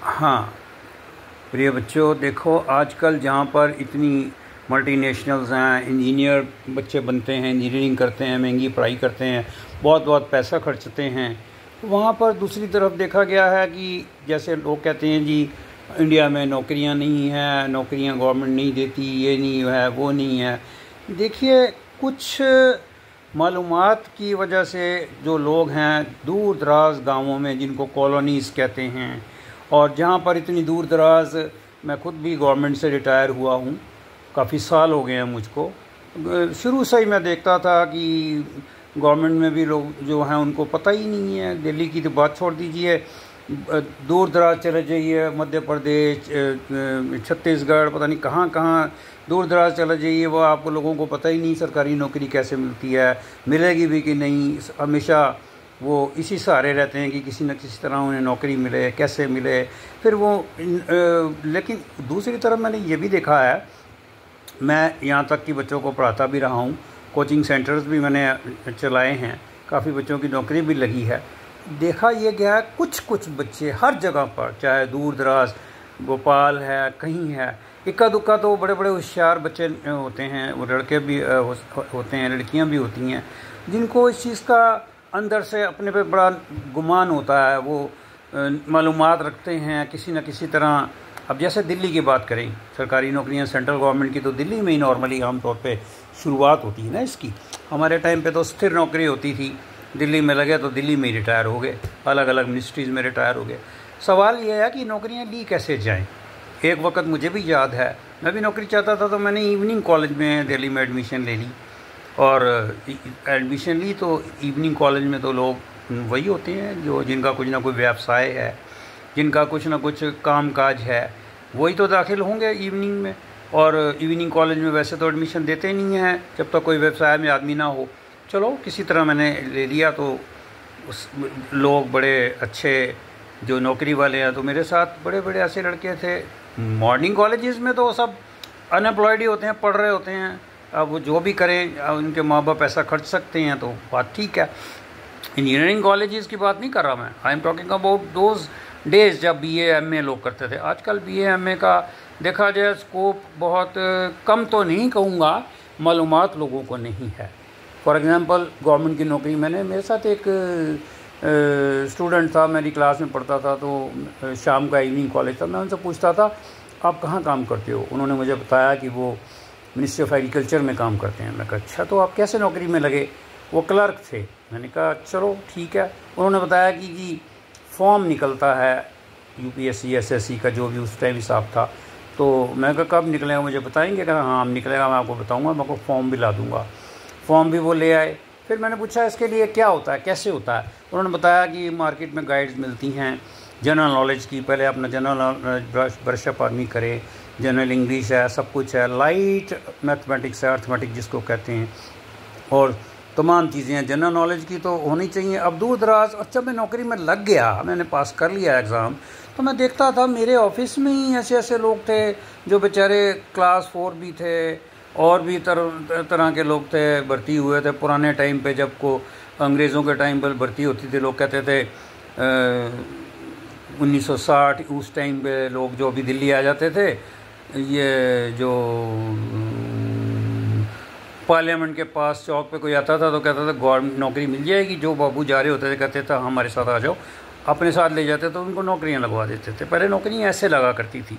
हाँ, प्रिय बच्चों, देखो आजकल जहाँ पर इतनी मल्टीनेशनल्स हैं, इंजीनियर बच्चे बनते हैं, इंजीनियरिंग करते हैं, महंगी पढ़ाई करते हैं, बहुत बहुत पैसा खर्चते हैं। वहाँ पर दूसरी तरफ देखा गया है कि जैसे लोग कहते हैं जी इंडिया में नौकरियाँ नहीं हैं, नौकरियाँ गवर्नमेंट नहीं देती, ये नहीं है वो नहीं है। देखिए, कुछ मालूमात की वजह से जो लोग हैं दूर दराज गाँवों में, जिनको कॉलोनीज़ कहते हैं, और जहाँ पर इतनी दूर दराज, मैं खुद भी गवर्नमेंट से रिटायर हुआ हूँ, काफ़ी साल हो गए हैं मुझको। शुरू से ही मैं देखता था कि गवर्नमेंट में भी लोग जो हैं उनको पता ही नहीं है। दिल्ली की तो बात छोड़ दीजिए, दूर दराज चले जाइए, मध्य प्रदेश, छत्तीसगढ़, पता नहीं कहाँ कहाँ दूर दराज चले जाइए, वो आपको लोगों को पता ही नहीं सरकारी नौकरी कैसे मिलती है, मिलेगी भी कि नहीं। हमेशा वो इसी सहारे रहते हैं कि किसी न किसी तरह उन्हें नौकरी मिले, कैसे मिले। फिर वो लेकिन दूसरी तरफ मैंने ये भी देखा है, मैं यहाँ तक कि बच्चों को पढ़ाता भी रहा हूँ, कोचिंग सेंटर्स भी मैंने चलाए हैं, काफ़ी बच्चों की नौकरी भी लगी है। देखा ये गया है कुछ कुछ बच्चे हर जगह पर, चाहे दूर दराज भोपाल है, कहीं है, इक्का दुक्का तो बड़े बड़े होशियार बच्चे होते हैं, वो लड़के भी होते हैं, लड़कियां भी होती हैं, जिनको इस चीज़ का अंदर से अपने पे बड़ा गुमान होता है। वो मालूमात रखते हैं किसी न किसी तरह। अब जैसे दिल्ली की बात करें, सरकारी नौकरियां सेंट्रल गवर्नमेंट की तो दिल्ली में ही नॉर्मली आमतौर पे शुरुआत होती है ना इसकी। हमारे टाइम पे तो स्थिर नौकरी होती थी, दिल्ली में लगे तो दिल्ली में ही रिटायर हो गए, अलग अलग मिनिस्ट्रीज़ में रिटायर हो गए। सवाल ये है कि नौकरियां ली कैसे जाएं। एक वक्त मुझे भी याद है, मैं भी नौकरी चाहता था, तो मैंने इवनिंग कॉलेज में दिल्ली में एडमिशन ले ली, और एडमिशन ली तो इवनिंग कॉलेज में तो लोग वही होते हैं जो जिनका कुछ ना कोई व्यवसाय है, जिनका कुछ ना कुछ काम काज है, वही तो दाखिल होंगे इवनिंग में। और इवनिंग कॉलेज में वैसे तो एडमिशन देते नहीं हैं जब तक कोई व्यवसाय में आदमी ना हो। चलो किसी तरह मैंने ले लिया, तो उस लोग बड़े अच्छे जो नौकरी वाले हैं, तो मेरे साथ बड़े बड़े ऐसे लड़के थे। मॉर्निंग कॉलेजेस में तो सब अनएम्प्लॉयड ही होते हैं, पढ़ रहे होते हैं। अब वो जो भी करें, उनके माँ बाप पैसा खर्च सकते हैं तो बात ठीक है। इंजीनियरिंग कॉलेजेस की बात नहीं कर रहा मैं, I am talking about those days जब बीए एमए लोग करते थे। आजकल बीए एमए का देखा जाए स्कोप बहुत कम तो नहीं कहूँगा, मालूमात लोगों को नहीं है। फॉर एग्ज़ाम्पल गवर्नमेंट की नौकरी, मेरे साथ एक स्टूडेंट था, मेरी क्लास में पढ़ता था, तो शाम का इवनिंग कॉलेज था, मैं उनसे पूछता था आप कहाँ काम करते हो। उन्होंने मुझे बताया कि वो मिनिस्ट्री ऑफ एग्रीकल्चर में काम करते हैं। मैं कहा अच्छा, तो आप कैसे नौकरी में लगे। वो क्लर्क थे। मैंने कहा चलो ठीक है। उन्होंने बताया कि फॉर्म निकलता है यूपीएससी एसएससी का, जो भी उस टाइम हिसाब था। तो मैं कहा कब निकलेगा, मुझे बताएंगे। कहा हाँ निकलेगा, मैं आपको बताऊँगा, मैं आपको फॉर्म भी ला दूँगा। फॉर्म भी वो ले आए। फिर मैंने पूछा इसके लिए क्या होता है, कैसे होता है। उन्होंने बताया कि मार्केट में गाइड्स मिलती हैं जनरल नॉलेज की, पहले अपना जनरल नॉलेज ब्रशअप आदमी करे, जनरल इंग्लिश है, सब कुछ है, लाइट मैथमेटिक्स है, अर्थमेटिक्स जिसको कहते हैं, और तमाम चीज़ें हैं जनरल नॉलेज की तो होनी चाहिए। अब दूर दराज, अच्छा मैं नौकरी में लग गया, मैंने पास कर लिया एग्ज़ाम, तो मैं देखता था मेरे ऑफिस में ही ऐसे ऐसे लोग थे जो बेचारे क्लास 4 भी थे, और भी तरह के लोग थे, भर्ती हुए थे पुराने टाइम पे, जब को अंग्रेज़ों के टाइम पर भर्ती होती थी। लोग कहते थे 1960 उस टाइम पे लोग जो अभी दिल्ली आ जाते थे, ये जो पार्लियामेंट के पास चौक पे कोई आता था तो कहता था गवर्नमेंट नौकरी मिल जाएगी। जो बाबू जा रहे होते थे कहते थे हमारे साथ आ जाओ, अपने साथ ले जाते तो उनको नौकरियां लगवा देते थे। पहले नौकरियां ऐसे लगा करती थी।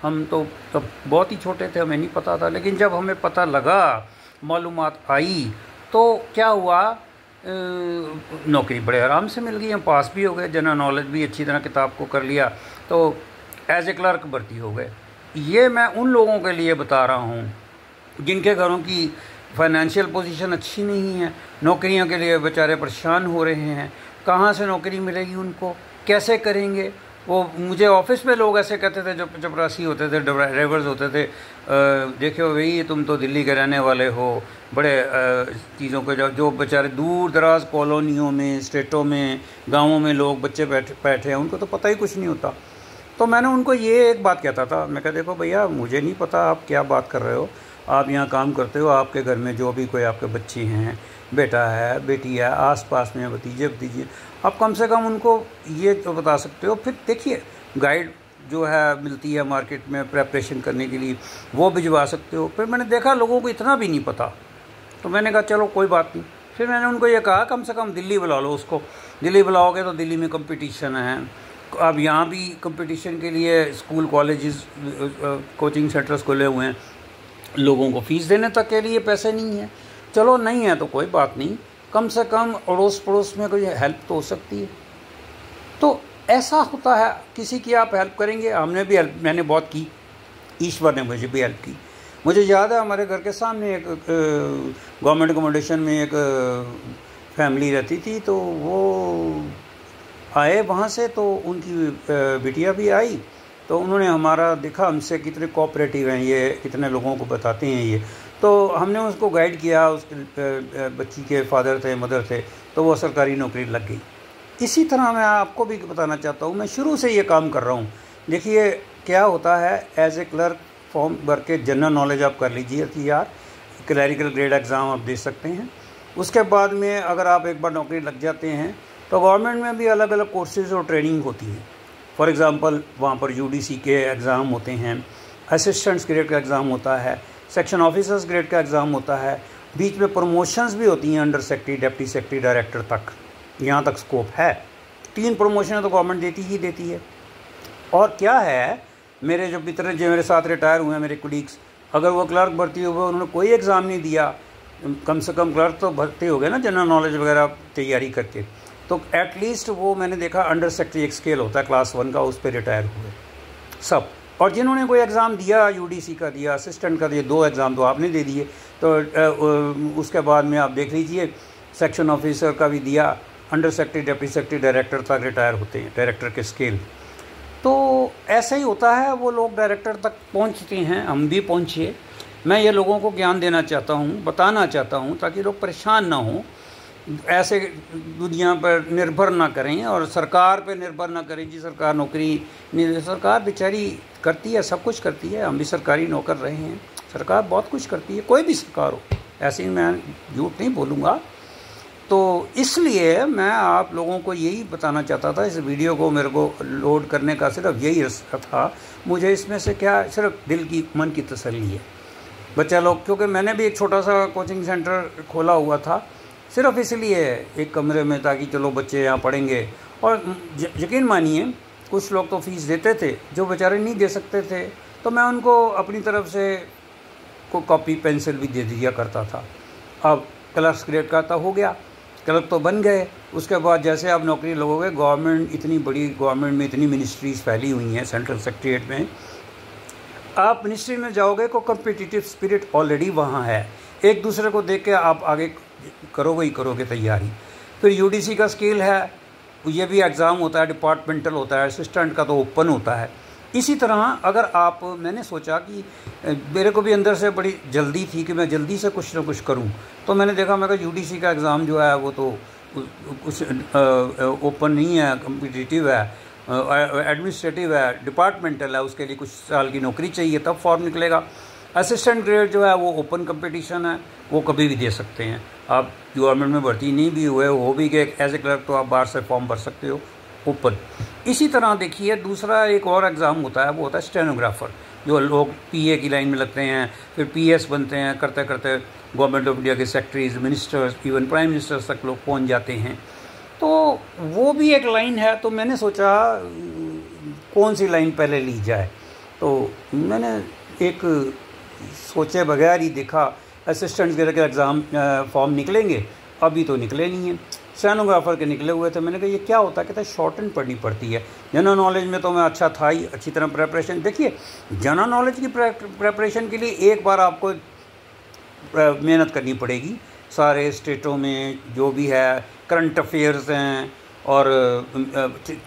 हम तो तब बहुत ही छोटे थे, हमें नहीं पता था, लेकिन जब हमें पता लगा, मालूमात आई, तो क्या हुआ, नौकरी बड़े आराम से मिल गई, हम पास भी हो गए, जनरल नॉलेज भी अच्छी तरह किताब को कर लिया, तो एज ए क्लर्क भर्ती हो गए। ये मैं उन लोगों के लिए बता रहा हूँ जिनके घरों की फाइनेंशियल पोजीशन अच्छी नहीं है, नौकरियों के लिए बेचारे परेशान हो रहे हैं, कहाँ से नौकरी मिलेगी उनको, कैसे करेंगे। वो मुझे ऑफिस में लोग ऐसे कहते थे जो चपरासी होते थे, ड्राइवर्स होते थे, देखो भाई तुम तो दिल्ली के रहने वाले हो, बड़े चीज़ों को जो बेचारे दूर दराज कॉलोनियों में, स्टेटों में, गाँवों में लोग बच्चे बैठे हैं, उनको तो पता ही कुछ नहीं होता। तो मैंने उनको ये एक बात कहता था, मैं कहा देखो भैया मुझे नहीं पता आप क्या बात कर रहे हो, आप यहाँ काम करते हो, आपके घर में जो भी कोई आपके बच्चे हैं, बेटा है, बेटी है, आसपास में भतीजे भतीजे, आप कम से कम उनको ये तो बता सकते हो। फिर देखिए गाइड जो है मिलती है मार्केट में प्रेपरेशन करने के लिए, वो भिजवा सकते हो। फिर मैंने देखा लोगों को इतना भी नहीं पता, तो मैंने कहा चलो कोई बात नहीं। फिर मैंने उनको ये कहा कम से कम दिल्ली बुला लो उसको, दिल्ली बुलाओगे तो दिल्ली में कंपटीशन है। अब यहाँ भी कंपटीशन के लिए स्कूल कॉलेजेस कोचिंग सेंटर्स खुले हुए हैं, लोगों को फ़ीस देने तक के लिए पैसे नहीं है। चलो नहीं है तो कोई बात नहीं, कम से कम अड़ोस पड़ोस में कोई हेल्प तो हो सकती है। तो ऐसा होता है, किसी की आप हेल्प करेंगे। हमने भी हेल्प, मैंने बहुत की, ईश्वर ने मुझे भी हेल्प की। मुझे याद है हमारे घर के सामने एक गवर्नमेंट अकोमोडेशन में एक फैमिली रहती थी, तो वो आए वहाँ से, तो उनकी बिटिया भी आई, तो उन्होंने हमारा देखा हमसे कितने कोऑपरेटिव हैं ये, कितने लोगों को बताते हैं ये, तो हमने उसको गाइड किया। उसके बच्ची के फादर थे, मदर थे, तो वो सरकारी नौकरी लग गई। इसी तरह मैं आपको भी बताना चाहता हूँ, मैं शुरू से ये काम कर रहा हूँ। देखिए क्या होता है, एज ए क्लर्क फॉर्म भर के जनरल नॉलेज आप कर लीजिए तैयार, क्लैरिकल ग्रेड एग्ज़ाम आप दे सकते हैं। उसके बाद में अगर आप एक बार नौकरी लग जाते हैं तो गवर्नमेंट में भी अलग अलग कोर्सेज़ और ट्रेनिंग होती है। फॉर एग्ज़ाम्पल वहाँ पर यूडीसी के एग्ज़ाम होते हैं, असिस्टेंट्स ग्रेड का एग्ज़ाम होता है, सेक्शन ऑफिसर्स ग्रेड का एग्ज़ाम होता है, बीच में प्रमोशंस भी होती हैं under secretary, deputy secretary, director तक, यहाँ तक स्कोप है। 3 प्रमोशन तो गवर्नमेंट देती ही देती है। और क्या है, मेरे जो मित्र जो मेरे साथ रिटायर हुए हैं, मेरे कोलीग्स, अगर वो क्लर्क भर्ती हुए, उन्होंने कोई एग्ज़ाम नहीं दिया, कम से कम क्लर्क तो भर्ती हो गए ना जनरल नॉलेज वगैरह तैयारी करके, तो एटलीस्ट वो मैंने देखा अंडर सेक्रेटरी एक स्केल होता है क्लास 1 का, उस पर रिटायर हुए सब। और जिन्होंने कोई एग्ज़ाम दिया, यूडीसी का दिया, असिस्टेंट का दिया, 2 एग्ज़ाम तो आपने दे दिए, तो उसके बाद में आप देख लीजिए सेक्शन ऑफिसर का भी दिया, under secretary, deputy secretary, director तक रिटायर होते हैं, डायरेक्टर के स्केल। तो ऐसा ही होता है, वो लोग डायरेक्टर तक पहुंचते हैं, हम भी पहुंचिए। मैं ये लोगों को ज्ञान देना चाहता हूं, बताना चाहता हूं, ताकि लोग परेशान ना हों, ऐसे दुनिया पर निर्भर ना करें और सरकार पे निर्भर ना करें। जी सरकार नौकरी नहीं, सरकार बेचारी करती है, सब कुछ करती है, हम भी सरकारी नौकर रहे हैं, सरकार बहुत कुछ करती है, कोई भी सरकार हो, ऐसे ही मैं झूठ नहीं बोलूँगा। तो इसलिए मैं आप लोगों को यही बताना चाहता था, इस वीडियो को मेरे को लोड करने का सिर्फ यही रास्ता था। मुझे इसमें से क्या, सिर्फ दिल की, मन की तसल्ली है बच्चा लोग, क्योंकि मैंने भी एक छोटा सा कोचिंग सेंटर खोला हुआ था सिर्फ इसलिए, एक कमरे में, ताकि चलो बच्चे यहाँ पढ़ेंगे। और यकीन मानिए कुछ लोग तो फीस देते थे, जो बेचारे नहीं दे सकते थे, तो मैं उनको अपनी तरफ से को कॉपी पेंसिल भी दे दिया करता था। अब क्लर्क ग्रेड का तो हो गया, क्लर्क तो बन गए। उसके बाद जैसे आप नौकरी लगोगे, गवर्नमेंट इतनी बड़ी, गवर्नमेंट में इतनी मिनिस्ट्रीज़ फैली हुई हैं, सेंट्रल सेक्रेटरीट में, आप मिनिस्ट्री में जाओगे तो कम्पिटिटिव स्पिरिट ऑलरेडी वहाँ है, एक दूसरे को देख के आप आगे करोगे ही करोगे तैयारी। फिर यूडीसी का स्केल है, ये भी एग्ज़ाम होता है, डिपार्टमेंटल होता है, असिस्टेंट का तो ओपन होता है। इसी तरह अगर आप, मैंने सोचा कि मेरे को भी अंदर से बड़ी जल्दी थी कि मैं जल्दी से कुछ ना कुछ करूं, तो मैंने देखा मैं कहा यूडीसी का एग्ज़ाम जो है वो तो कुछ ओपन नहीं है, कम्पिटिटिव है, एडमिनिस्ट्रेटिव है, डिपार्टमेंटल है, उसके लिए कुछ साल की नौकरी चाहिए तब फॉर्म निकलेगा। असिस्टेंट ग्रेड जो है वो ओपन कंपटीशन है, वो कभी भी दे सकते हैं। आप गवर्नमेंट में भर्ती नहीं भी हुए हो भी गए एज ए क्लर्क, तो आप बाहर से फॉर्म भर सकते हो ओपन। इसी तरह देखिए दूसरा एक और एग्ज़ाम होता है, वो होता है स्टेनोग्राफर, जो लोग पीए की लाइन में लगते हैं, फिर पीएस बनते हैं, करते करते गवर्नमेंट ऑफ इंडिया के secretaries, ministers, even prime ministers तक लोग पहुंच जाते हैं। तो वो भी एक लाइन है। तो मैंने सोचा कौन सी लाइन पहले ली जाए, तो मैंने एक सोचे बगैर ही देखा असिस्टेंट ग्रेड के एग्ज़ाम फॉर्म निकलेंगे, अभी तो निकले नहीं हैं, स्टेनोग्राफर के निकले हुए थे। मैंने कहा ये क्या होता है, कहता है शॉर्ट हैंड पढ़नी पड़ती है। जनरल नॉलेज में तो मैं अच्छा था ही, अच्छी तरह प्रेपरेशन। देखिए जनरल नॉलेज की प्रेपरेशन के लिए एक बार आपको मेहनत करनी पड़ेगी, सारे स्टेटों में जो भी है, करंट अफेयर्स हैं, और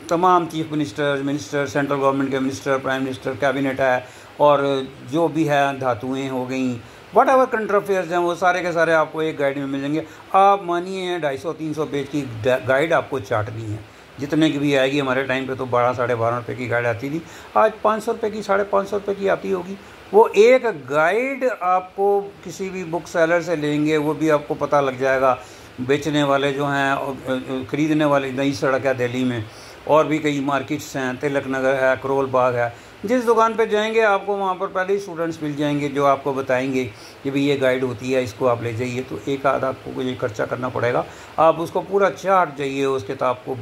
तमाम चीफ मिनिस्टर, सेंट्रल गवर्नमेंट के मिनिस्टर, प्राइम मिनिस्टर, कैबिनेट है, और जो भी है धातुएँ हो गई, वट एवर करंट अफेयर्स हैं, वो सारे के सारे आपको एक गाइड में मिल जाएंगे। आप मानिए 250-300 पेज की गाइड आपको चाटनी है, जितने की भी आएगी। हमारे टाइम पे तो 12-12.5 रुपये की गाइड आती थी, आज 500 रुपये की, 550 रुपये की आती होगी। वो एक गाइड आपको किसी भी बुक सेलर से लेंगे, वो भी आपको पता लग जाएगा। बेचने वाले जो हैं, ख़रीदने वाले, नई सड़क है दिल्ली में, और भी कई मार्केट्स हैं, तिलक नगर है, करोल बाग है। जिस दुकान पे जाएंगे आपको वहाँ पर पहले ही स्टूडेंट्स मिल जाएंगे जो आपको बताएंगे कि भाई ये गाइड होती है, इसको आप ले जाइए। तो एक आधा आपको ये खर्चा करना पड़ेगा, आप उसको पूरा चार्ट जाइए उस किताब को।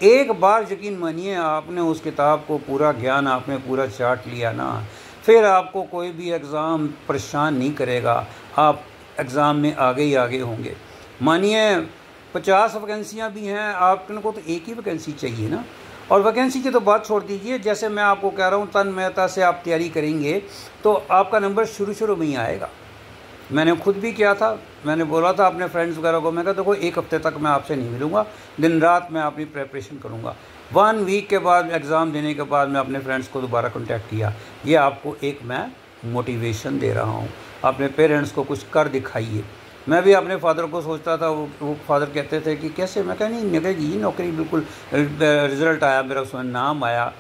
एक बार यकीन मानिए आपने उस किताब को पूरा ज्ञान, आपने पूरा चार्ट लिया ना, फिर आपको कोई भी एग्ज़ाम परेशान नहीं करेगा, आप एग्ज़ाम में आगे ही आगे होंगे। मानिए 50 वैकेंसियाँ भी हैं, आपको तो एक ही वैकेंसी चाहिए ना। और वैकेंसी की तो बात छोड़ दीजिए, जैसे मैं आपको कह रहा हूँ तन्मयता से आप तैयारी करेंगे तो आपका नंबर शुरू में ही आएगा। मैंने खुद भी किया था, मैंने बोला था अपने फ्रेंड्स वगैरह को, मैं कहा देखो एक हफ्ते तक मैं आपसे नहीं मिलूँगा, दिन रात मैं अपनी प्रेपरेशन करूँगा। 1 वीक के बाद एग्ज़ाम देने के बाद मैं अपने फ्रेंड्स को दोबारा कॉन्टैक्ट किया। ये आपको एक मैं मोटिवेशन दे रहा हूँ, अपने पेरेंट्स को कुछ कर दिखाइए। मैं भी अपने फादर को सोचता था, वो फादर कहते थे कि कैसे, मैं कहा नहीं, मैं कहा जी नौकरी बिल्कुल, रिज़ल्ट आया मेरा, उसमें नाम आया,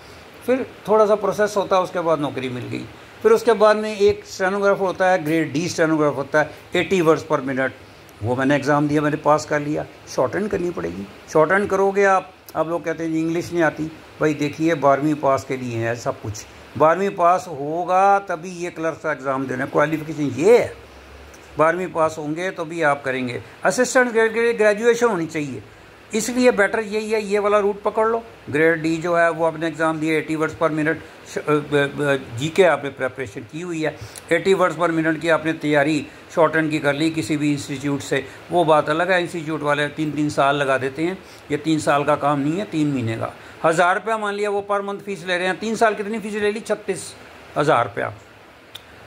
फिर थोड़ा सा प्रोसेस होता है, उसके बाद नौकरी मिल गई। फिर उसके बाद में एक स्टेनोग्राफर होता है, ग्रेड डी स्टेनोग्राफर होता है, 80 वर्ड्स पर मिनट, वो मैंने एग्ज़ाम दिया, मैंने पास कर लिया। शॉर्ट हैंड करनी पड़ेगी, शॉर्ट हैंड करोगे आप लोग कहते हैं जी इंग्लिश नहीं आती, भाई देखिए 12वीं पास के लिए है सब कुछ, 12वीं पास होगा तभी ये क्लर्क का एग्ज़ाम देना, क्वालिफिकेशन ये है, 12वीं पास होंगे तो भी आप करेंगे। असिस्टेंट ग्रेड के लिए ग्रेजुएशन होनी चाहिए, इसलिए बेटर यही है, ये वाला रूट पकड़ लो। ग्रेड डी जो है वो आपने एग्ज़ाम दिए, 80 वर्ड्स पर मिनट जीके आपने प्रेपरेशन की हुई है, 80 वर्ड्स पर मिनट की आपने तैयारी शॉर्ट हैंड की कर ली किसी भी इंस्टीट्यूट से, वो बात अलग है। इंस्टीट्यूट वाले 3-3 साल लगा देते हैं, ये 3 साल का काम नहीं है, 3 महीने का। 1000 रुपया मान लिया वो पर मंथ फीस ले रहे हैं, 3 साल कितनी फ़ीस ले ली, 36,000 रुपया।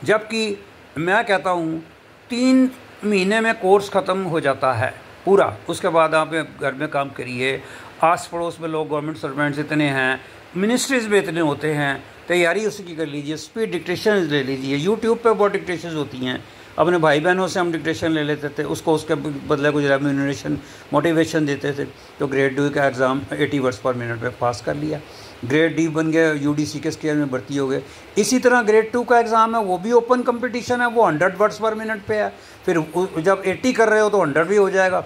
जबकि मैं कहता हूँ 3 महीने में कोर्स ख़त्म हो जाता है पूरा, उसके बाद आप घर में काम करिए। आस पड़ोस में लोग गवर्नमेंट सर्वेंट्स इतने हैं, मिनिस्ट्रीज़ में इतने होते हैं, तैयारी उसकी कर लीजिए, स्पीड डिक्टेशन ले लीजिए। यूट्यूब पे बहुत डिक्टेशन होती हैं, अपने भाई बहनों से हम डिक्टेशन ले लेते थे, उसको उसके बदले कुछ रेम्यूनरेशन मोटिवेशन देते थे। तो ग्रेड डी का एग्ज़ाम 80 वर्ड्स पर मिनट में पास कर लिया, ग्रेड डी बन गया, यूडीसी के स्केल में भर्ती हो गए। इसी तरह ग्रेड 2 का एग्ज़ाम है, वो भी ओपन कंपटीशन है, वो 100 वर्ड्स पर मिनट पे है। फिर जब 80 कर रहे हो तो 100 भी हो जाएगा,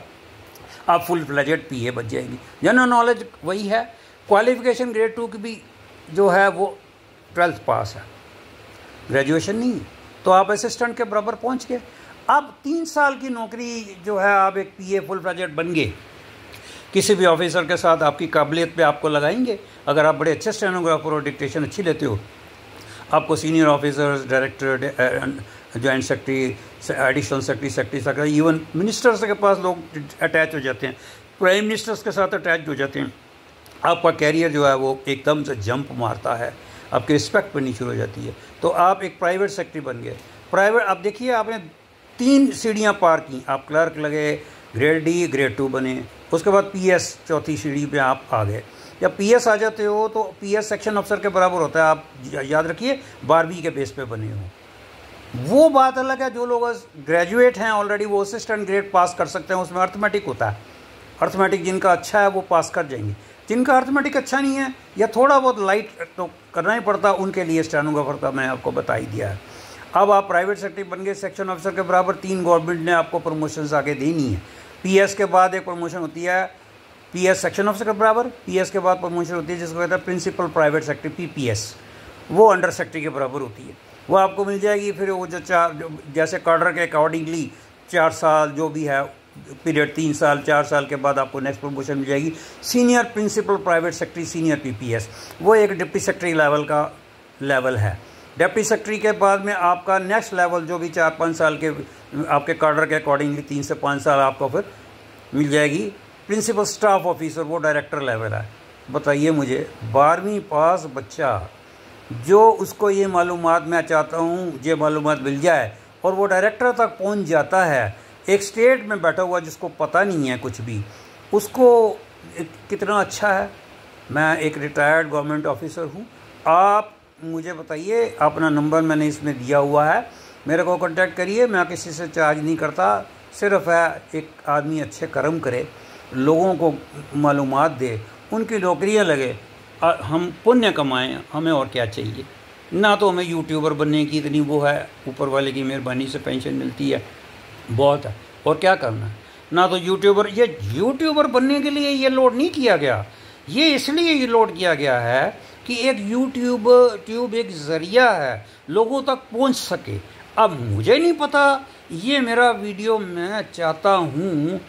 आप फुल फ्लेजेड पीए बच जाएंगी। जनरल नॉलेज वही है। क्वालिफिकेशन ग्रेड 2 की भी जो है वो 12th पास है, ग्रेजुएशन नहीं। तो आप असिस्टेंट के बराबर पहुंच गए। अब 3 साल की नौकरी जो है, आप एक पीए फुल फ्लेजेड बन गए, किसी भी ऑफिसर के साथ आपकी काबिलियत पे आपको लगाएंगे। अगर आप बड़े अच्छे स्टेनोग्राफर और डिक्टेशन अच्छी लेते हो, आपको senior officers, director, joint secretary, additional secretary, even ministers के पास लोग अटैच हो जाते हैं, प्राइम मिनिस्टर्स के साथ अटैच हो जाते हैं। आपका कैरियर जो है वो एकदम से जंप मारता है, आपकी रिस्पेक्ट बननी शुरू हो जाती है। तो आप एक प्राइवेट सेक्रेटरी बन गए। प्राइवेट, अब देखिए आपने 3 सीढ़ियाँ पार की, आप क्लर्क लगे, ग्रेड डी ग्रेड 2 बने, उसके बाद पीएस 4थी सीढ़ी पे आप आ गए। जब पीएस आ जाते हो तो पीएस सेक्शन अफसर के बराबर होता है, आप याद रखिए 12वीं के बेस पे बने हो। वो बात अलग है, जो लोग ग्रेजुएट हैं ऑलरेडी वो असिस्टेंट ग्रेड पास कर सकते हैं, उसमें अर्थमेटिक होता है। अर्थमेटिक जिनका अच्छा है वो पास कर जाएंगे, जिनका अर्थमेटिक अच्छा नहीं है या थोड़ा बहुत लाइट तो करना ही पड़ता, उनके लिए स्टेनोग्राफर का मैंने आपको बता ही दिया है। अब आप प्राइवेट सेक्रेटरी बन गए सेक्शन ऑफिसर के बराबर, 3 गवर्नमेंट ने आपको प्रमोशन आगे देनी है। पीएस के बाद एक प्रमोशन होती है पीएस सेक्शन ऑफिसर के बराबर, पीएस के बाद प्रमोशन होती है जिसको कहते हैं प्रिंसिपल प्राइवेट सेक्रेटरी, पीपीएस, वो अंडर सेक्रेटरी के बराबर होती है, वो आपको मिल जाएगी। फिर वो जैसे कार्डर के अकॉर्डिंगली 4 साल जो भी है पीरियड, 3 साल 4 साल के बाद आपको नेक्स्ट प्रमोशन मिल जाएगी, senior principal private secretary, senior PPS, वो एक डिप्टी सेक्रेटरी लेवल का लेवल है। डिप्टी सेक्रेटरी के बाद में आपका नेक्स्ट लेवल जो भी 4-5 साल के आपके कार्डर के अकॉर्डिंगली 3 से 5 साल आपको फिर मिल जाएगी प्रिंसिपल स्टाफ ऑफिसर, वो डायरेक्टर लेवल है। बताइए मुझे 12वीं पास बच्चा जो उसको ये मालूमात मैं चाहता हूँ ये मालूमात मिल जाए और वो डायरेक्टर तक पहुँच जाता है, एक स्टेट में बैठा हुआ जिसको पता नहीं है कुछ भी, उसको कितना अच्छा है। मैं एक रिटायर्ड गवर्नमेंट ऑफिसर हूँ, आप मुझे बताइए, अपना नंबर मैंने इसमें दिया हुआ है, मेरे को कांटेक्ट करिए, मैं किसी से चार्ज नहीं करता, सिर्फ है एक आदमी अच्छे कर्म करे, लोगों को मालूमात दे, उनकी नौकरियां लगे, हम पुण्य कमाएं, हमें और क्या चाहिए। ना तो हमें यूट्यूबर बनने की इतनी वो है, ऊपर वाले की मेहरबानी से पेंशन मिलती है, बहुत है, और क्या करना है। ना तो यूट्यूबर, ये यूट्यूबर बनने के लिए ये लोड नहीं किया गया ये इसलिए ये लोड किया गया है कि एक ट्यूब एक ज़रिया है लोगों तक पहुंच सके। अब मुझे नहीं पता, ये मेरा वीडियो मैं चाहता हूँ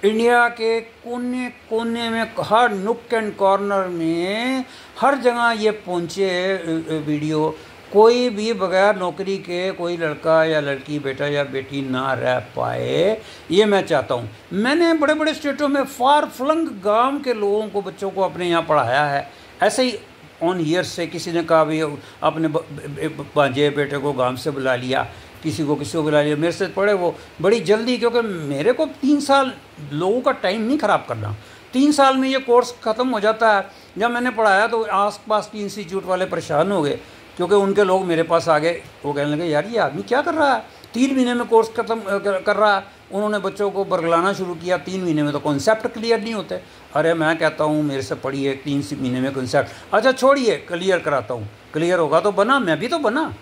इंडिया के कोने कोने में, हर नुक एंड कॉर्नर में, हर जगह ये पहुँचे वीडियो। कोई भी बगैर नौकरी के कोई लड़का या लड़की, बेटा या बेटी ना रह पाए, ये मैं चाहता हूँ। मैंने बड़े बड़े स्टेटों में फार फ्लंग गांव के लोगों को, बच्चों को अपने यहाँ पढ़ाया है। ऐसे ही ऑन ईयर से किसी ने कहा भी अपने भांजे बेटे को गांव से बुला लिया, किसी को बुला लिया, मेरे से पढ़े वो बड़ी जल्दी, क्योंकि मेरे को 3 साल लोगों का टाइम नहीं ख़राब करना। 3 साल में ये कोर्स ख़त्म हो जाता है। जब मैंने पढ़ाया तो आस पास के इंस्टीट्यूट वाले परेशान हो गए, क्योंकि उनके लोग मेरे पास आ गए। वो कहने लगे यार ये आदमी क्या कर रहा है, 3 महीने में कोर्स ख़त्म कर रहा है। उन्होंने बच्चों को बरगलाना शुरू किया, 3 महीने में तो कॉन्सेप्ट क्लियर नहीं होते। अरे मैं कहता हूँ मेरे से पढ़िए 3 महीने में कॉन्सेप्ट, अच्छा छोड़िए क्लियर कराता हूँ, क्लियर होगा तो बना, मैं भी तो बना।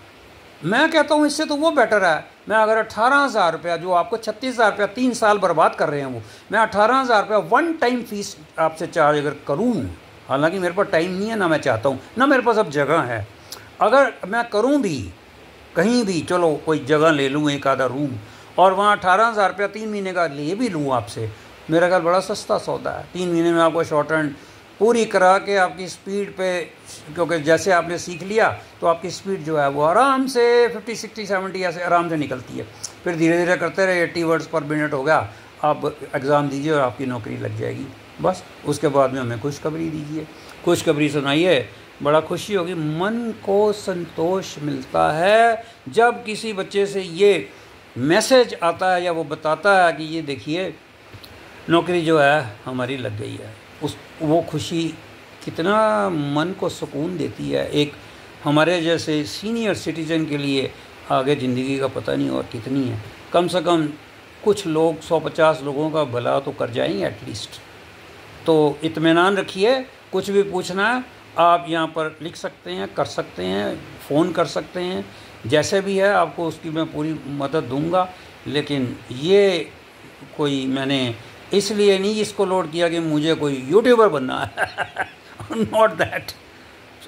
मैं कहता हूँ इससे तो वो बेटर है। मैं अगर 18,000 रुपया, जो आपको 36,000 रुपया 3 साल बर्बाद कर रहे हैं वो, मैं 18,000 रुपया वन टाइम फीस आपसे चार्ज अगर करूँ, हालांकि मेरे पास टाइम नहीं है, ना मैं चाहता हूँ, ना मेरे पास अब जगह है। अगर मैं करूँ भी कहीं भी, चलो कोई जगह ले लूँ एक आधा रूम, और वहाँ 18,000 रुपया 3 महीने का ले भी लूँ आपसे, मेरा ख्याल बड़ा सस्ता सौदा है। 3 महीने में आपको शॉर्ट हैंड पूरी करा के आपकी स्पीड पे, क्योंकि जैसे आपने सीख लिया तो आपकी स्पीड जो है वो आराम से 50, 60, 70 ऐसे आराम से निकलती है। फिर धीरे धीरे करते रहे, 80 वर्ड्स पर मिनट हो गया, आप एग्ज़ाम दीजिए और आपकी नौकरी लग जाएगी। बस उसके बाद में हमें खुशखबरी दीजिए, खुशखबरी सुनाइए, बड़ा खुशी होगी। मन को संतोष मिलता है जब किसी बच्चे से ये मैसेज आता है या वो बताता है कि ये देखिए नौकरी जो है हमारी लग गई है। वो खुशी कितना मन को सुकून देती है। एक हमारे जैसे सीनियर सिटीज़न के लिए आगे ज़िंदगी का पता नहीं और कितनी है। कम से कम कुछ लोग 150 लोगों का भला तो कर जाएंगे एटलीस्ट। तो इत्मीनान रखिए, कुछ भी पूछना है आप यहाँ पर लिख सकते हैं, कर सकते हैं, फ़ोन कर सकते हैं, जैसे भी है आपको उसकी मैं पूरी मदद दूंगा। लेकिन ये कोई मैंने इसलिए नहीं इसको लोड किया कि मुझे कोई यूट्यूबर बनना है not that,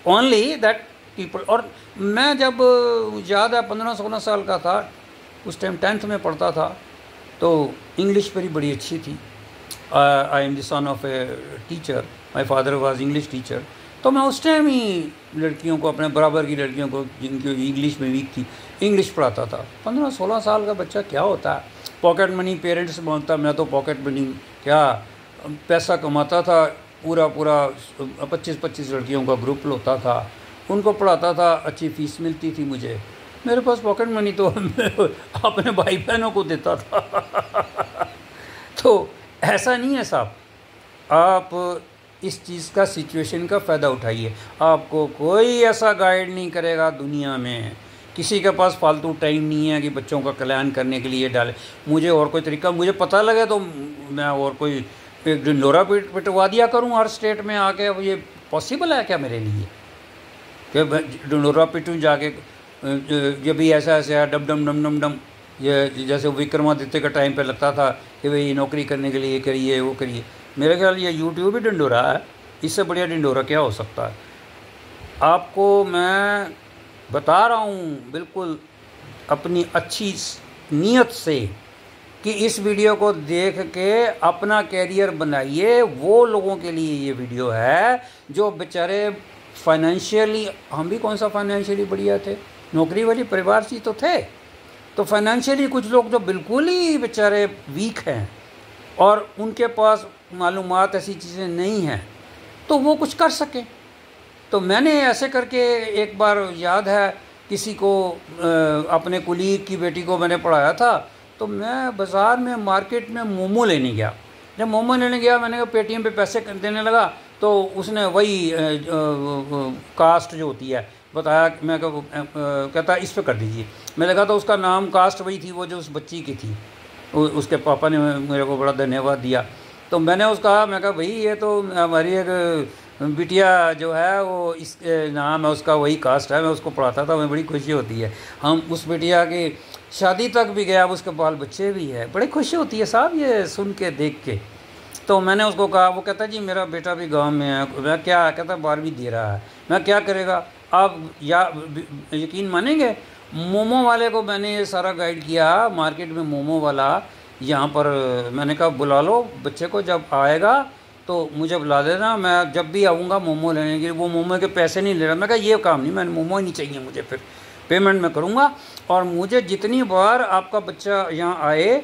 only that people. और मैं जब ज़्यादा 15-16 साल का था, उस टाइम 10th में पढ़ता था, तो इंग्लिश मेरी बड़ी अच्छी थी। I am the son of a teacher, my father was English teacher. तो मैं उस टाइम ही लड़कियों को, अपने बराबर की लड़कियों को जिनकी इंग्लिश में वीक थी, इंग्लिश पढ़ाता था। 15-16 साल का बच्चा क्या होता है, पॉकेट मनी पेरेंट्स से मांगता, मैं तो पॉकेट मनी क्या पैसा कमाता था, पूरा 25-25 लड़कियों का ग्रुप होता था, उनको पढ़ाता था, अच्छी फीस मिलती थी मुझे। मेरे पास पॉकेट मनी तो अपने भाई बहनों को देता था तो ऐसा नहीं है साहब, आप इस चीज़ का, सिचुएशन का फ़ायदा उठाइए। आपको कोई ऐसा गाइड नहीं करेगा दुनिया में, किसी के पास फालतू टाइम नहीं है कि बच्चों का कल्याण करने के लिए डाले। मुझे और कोई तरीका मुझे पता लगे तो मैं और कोई एक ढिंढोरा पिटवा दिया करूं हर स्टेट में आके। अब ये पॉसिबल है क्या मेरे लिए कि ढिंढोरा पिटूँ जाके, जब भी ऐसा है डम डम डम डम डम, ये जैसे विक्रमादित्य का टाइम पे लगता था कि भाई नौकरी करने के लिए ये करिए वो करिए। मेरे ख्याल ये यूट्यूब ही ढिंढोरा है, इससे बढ़िया ढिंढोरा क्या हो सकता है। आपको मैं बता रहा हूँ बिल्कुल अपनी अच्छी नीयत से कि इस वीडियो को देख के अपना कैरियर बनाइए। वो लोगों के लिए ये वीडियो है जो बेचारे फाइनेंशियली, हम भी कौन सा फाइनेंशियली बढ़िया थे, नौकरी वाली परिवार से तो थे, तो फाइनेंशियली कुछ लोग जो बिल्कुल ही बेचारे वीक हैं और उनके पास मालूमात ऐसी चीज़ें नहीं हैं तो वो कुछ कर सकें। तो मैंने ऐसे करके एक बार याद है किसी को, अपने कुलीग की बेटी को मैंने पढ़ाया था, तो मैं बाज़ार में मार्केट में मोमो लेने गया। जब मोमो लेने गया मैंने कहा पेटीएम पे पैसे देने लगा तो उसने वही कास्ट जो होती है बताया। मैं कहता इस पे कर दीजिए। मैंने कहा तो उसका नाम कास्ट वही थी वो जो उस बच्ची की थी। उसके पापा ने मेरे को बड़ा धन्यवाद दिया। तो मैंने उसका, मैं कहा भाई ये तो हमारी एक बिटिया जो है वो इस नाम है उसका वही कास्ट है। मैं उसको पढ़ाता था, हमें बड़ी खुशी होती है। हम उस बिटिया की शादी तक भी गया, उसके बाल बच्चे भी है, बड़ी खुशी होती है साहब ये सुन के देख के। तो मैंने उसको कहा, वो कहता जी मेरा बेटा भी गांव में है। मैं क्या, कहता 12वीं दे रहा है। मैं क्या करेगा आप, या यकीन मानेंगे, मोमो वाले को मैंने ये सारा गाइड किया, मार्केट में मोमो वाला यहाँ पर। मैंने कहा बुला लो बच्चे को, जब आएगा तो मुझे बुला देना, मैं जब भी आऊँगा मोमो लेने के लिए। वो मोमो के पैसे नहीं ले रहा। मैं कहा ये काम नहीं, मैंने मोमो ही नहीं चाहिए मुझे, फिर पेमेंट मैं करूँगा। और मुझे जितनी बार आपका बच्चा यहाँ आए,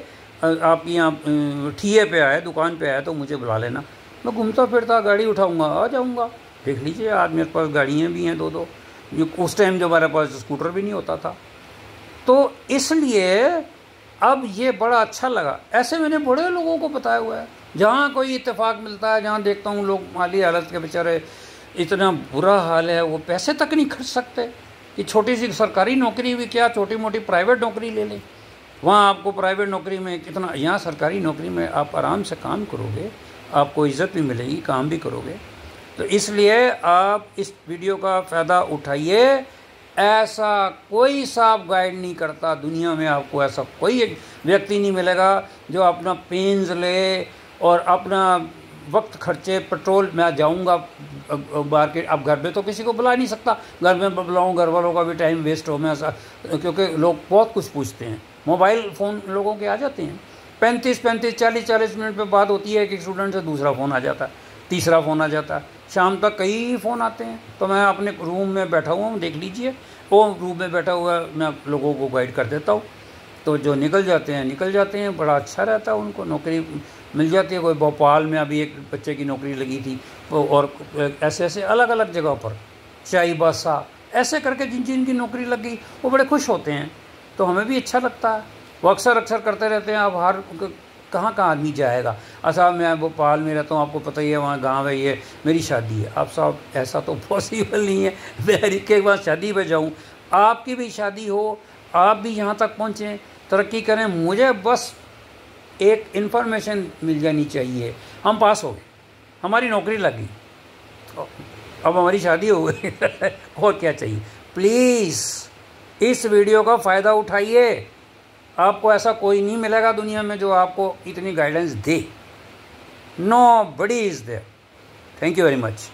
आप यहाँ ठिए पे आए, दुकान पे आए, तो मुझे बुला लेना। मैं घूमता फिरता गाड़ी उठाऊँगा, आ जाऊँगा। देख लीजिए आज मेरे पास गाड़ियाँ भी हैं 2-2। उस टाइम जो हमारे पास स्कूटर भी नहीं होता था। तो इसलिए अब ये बड़ा अच्छा लगा। ऐसे मैंने बड़े लोगों को बताया हुआ है। जहाँ कोई इत्तेफाक मिलता है, जहाँ देखता हूँ लोग माली हालत के बेचारे, इतना बुरा हाल है, वो पैसे तक नहीं खर्च सकते कि छोटी सी सरकारी नौकरी भी क्या, छोटी मोटी प्राइवेट नौकरी ले लें। वहाँ आपको प्राइवेट नौकरी में कितना, यहाँ सरकारी नौकरी में आप आराम से काम करोगे, आपको इज़्ज़त भी मिलेगी, काम भी करोगे। तो इसलिए आप इस वीडियो का फ़ायदा उठाइए। ऐसा कोई साफ गाइड नहीं करता दुनिया में, आपको ऐसा कोई एक व्यक्ति नहीं मिलेगा जो अपना पेंस ले और अपना वक्त खर्चे। पेट्रोल मैं जाऊंगा मार्केट, अब घर में तो किसी को बुला नहीं सकता, घर में बुलाऊं घर वालों का भी टाइम वेस्ट हो मैं ऐसा, क्योंकि लोग बहुत कुछ पूछते हैं। मोबाइल फ़ोन लोगों के आ जाते हैं, 35-35 40-40 मिनट पे बात होती है। एक स्टूडेंट से दूसरा फ़ोन आ जाता है, तीसरा फ़ोन आ जाता है, शाम तक कई फ़ोन आते हैं। तो मैं अपने रूम में बैठा हुआ हूँ, देख लीजिए, वो रूम में बैठा हुआ मैं लोगों को गाइड कर देता हूँ। तो जो निकल जाते हैं, बड़ा अच्छा रहता है, उनको नौकरी मिल जाती है। कोई भोपाल में अभी एक बच्चे की नौकरी लगी थी, और ऐसे ऐसे अलग अलग जगह पर, चाईबासा, ऐसे करके जिन जिन की नौकरी लग गई वो बड़े खुश होते हैं। तो हमें भी अच्छा लगता है। वो अक्सर करते रहते हैं। अब हर कहाँ आदमी जाएगा। अच्छा मैं भोपाल में रहता हूँ, आपको पता ही है, वहाँ गांव है, ये मेरी शादी है। अब साहब ऐसा तो पॉसिबल नहीं है मैं के बाद शादी पे जाऊँ। आपकी भी शादी हो, आप भी यहाँ तक पहुँचें, तरक्की करें, मुझे बस एक इन्फॉर्मेशन मिल जानी चाहिए। हम पास हो गए, हमारी नौकरी लग गई, अब हमारी शादी हो गई और क्या चाहिए। प्लीज़ इस वीडियो का फ़ायदा उठाइए। आपको ऐसा कोई नहीं मिलेगा दुनिया में जो आपको इतनी गाइडेंस दे। Nobody is there. Thank you very much.